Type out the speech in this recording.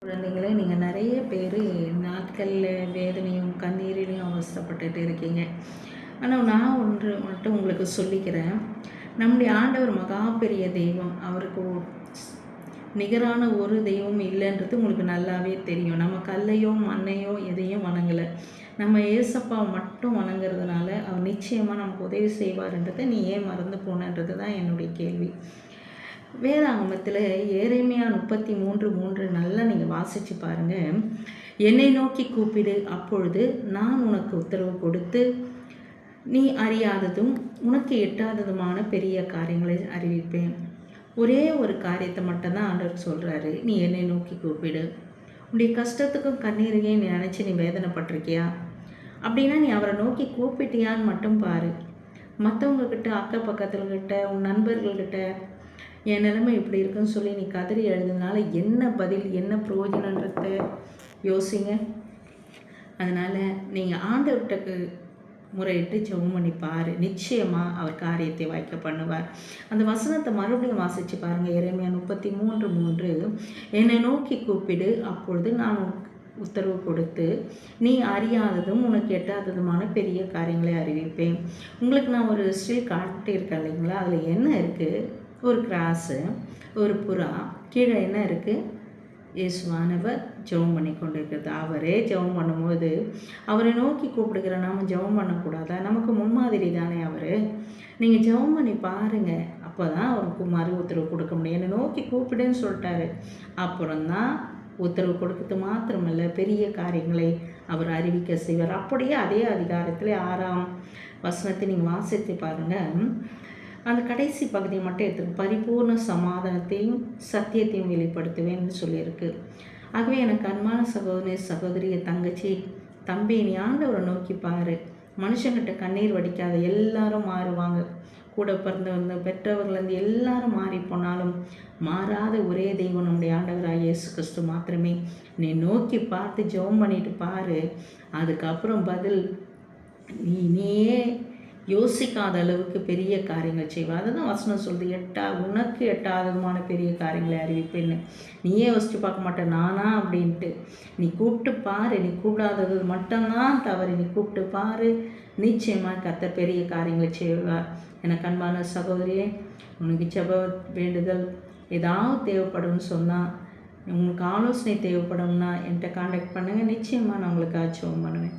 குழந்தைங்களே, நீங்கள் நிறைய பேர் நாட்களில் வேதனையும் கண்ணீரிலையும் அவஸ்தைப்பட்டுட்டு இருக்கீங்க. ஆனால் நான் ஒன்று மட்டும் உங்களுக்கு சொல்லிக்கிறேன். நம்முடைய ஆண்டவர் மகா பெரிய தெய்வம். அவருக்கு நிகரான ஒரு தெய்வம் இல்லைன்றது உங்களுக்கு நல்லாவே தெரியும். நம்ம கல்லையோ மண்ணையோ எதையும் வணங்கலை. நம்ம ஏசப்பாவை மட்டும் வணங்குறதுனால அவர் நிச்சயமாக நமக்கு உதவி செய்வார்ன்றதை நீ ஏன் மறந்து போனன்றது தான் என்னுடைய கேள்வி. வேதாகமத்தில் எரேமியா 33:3 நல்லா நீங்கள் வாசித்து பாருங்கள். என்னை நோக்கி கூப்பிடு, அப்பொழுது நான் உனக்கு உத்தரவு கொடுத்து நீ அறியாததும் உனக்கு எட்டாததுமான பெரிய காரியங்களை அறிவிப்பேன். ஒரே ஒரு காரியத்தை மட்டும்தான் ஆண்டவர் சொல்கிறாரு, நீ என்னை நோக்கி கூப்பிடு. உன்னுடைய கஷ்டத்துக்கும் கண்ணீரையும் நீ நினச்சி நீ வேதனைப்பட்டிருக்கியா? அப்படின்னா நீ அவரை நோக்கி கூப்பிட்டியான்னு மட்டும் பாரு. மற்றவங்கக்கிட்ட, அக்கம் பக்கத்துலக்கிட்ட, உன் நண்பர்கள்கிட்ட என் நிலைமை இப்படி இருக்குன்னு சொல்லி நீ கதறி எழுதுனால என்ன பதில், என்ன பிரயோஜனன்றத யோசிங்க. அதனால் நீங்கள் ஆண்டவர்கிட்ட முறையிட்டு ஜெபம் பண்ணி பாரு. நிச்சயமாக அவர் காரியத்தை வாய்க்க பண்ணுவார். அந்த வசனத்தை மறுபடியும் வாசித்து பாருங்கள். எரேமியா 33:3 என்னை நோக்கி கூப்பிடு, அப்பொழுது நான் உத்தரவு கொடுத்து நீ அறியாததும் உனக்கு எட்டாததுமான பெரிய காரியங்களை அறிவிப்பேன். உங்களுக்கு நான் ஒரு ஸ்டில் காட்டியிருக்கேன் இல்லைங்களா? அதில் என்ன இருக்குது? ஒரு கிராஸு, ஒரு புறா, கீழே என்ன இருக்குது? இயேசுவானவர் ஜெபம் பண்ணி கொண்டு இருக்கிறது. அவரே ஜெபம் பண்ணும்போது அவரை நோக்கி கூப்பிடுகிற நாம் ஜெபம் பண்ணக்கூடாதா? நமக்கு முன்மாதிரி தானே அவர். நீங்கள் ஜெபம் பண்ணி பாருங்கள். அப்போ தான் அவருக்கு மறு உத்தரவு கொடுக்க முடியும். என்னை நோக்கி கூப்பிடுன்னு சொல்லிட்டாரு. அப்புறம்தான் உத்தரவு கொடுக்கிறது மாத்திரமல்ல, பெரிய காரியங்களை அவர் அறிவிக்க செய்வார். அப்படியே அதே அதிகாரத்தில் 6ஆம் வசனத்தை நீங்கள் வாசித்து பாருங்கள். அந்த கடைசி பகுதியை மட்டும் எடுத்துருக்கு. பரிபூர்ண சமாதானத்தையும் சத்தியத்தையும் வெளிப்படுத்துவேன்னு சொல்லியிருக்கு. ஆகவே எனக்கு அன்பான சகோதரி, சகோதரிய, தங்கச்சி, தம்பி, நீ ஆண்டவரை நோக்கி பாரு. மனுஷங்கிட்ட கண்ணீர் வடிக்காத. எல்லாரும் மாறுவாங்க. கூட பிறந்தவங்க, பெற்றவர்கள்லேருந்து எல்லாரும் மாறி போனாலும் மாறாத ஒரே தெய்வம் நம்முடைய ஆண்டவராக இயேசு கிறிஸ்து மாத்திரமே. நீ நோக்கி பார்த்து ஜெபம் பண்ணிட்டு பாரு. அதுக்கப்புறம் பதில் நீயே யோசிக்காத அளவுக்கு பெரிய காரியங்கள் செய்வார். அதுதான் வசனம் சொல்லுது, உனக்கு எட்டாததுமான பெரிய காரியங்களை அறிவிப்பேன்னு. நீயே யோசித்து பார்க்க மாட்டேன் நானா அப்படின்ட்டு. நீ கூப்பிட்டு பாரு. நீ கூப்பிடாதது மட்டும்தான் தவறு. நீ கூப்பிட்டு பாரு. நிச்சயமாக கர்த்தர் பெரிய காரியங்களை செய்வார். எனக்கு அன்பான சகோதரியே, உனக்கு ஜெப வேண்டுதல் ஏதாவது தேவைப்படும்னு சொன்னால், உங்களுக்கு ஆலோசனை தேவைப்படும்னா என்கிட்ட காண்டாக்ட் பண்ணுங்கள். நிச்சயமாக நான் உங்களுக்கு ஜெபம் பண்ணுவேன்.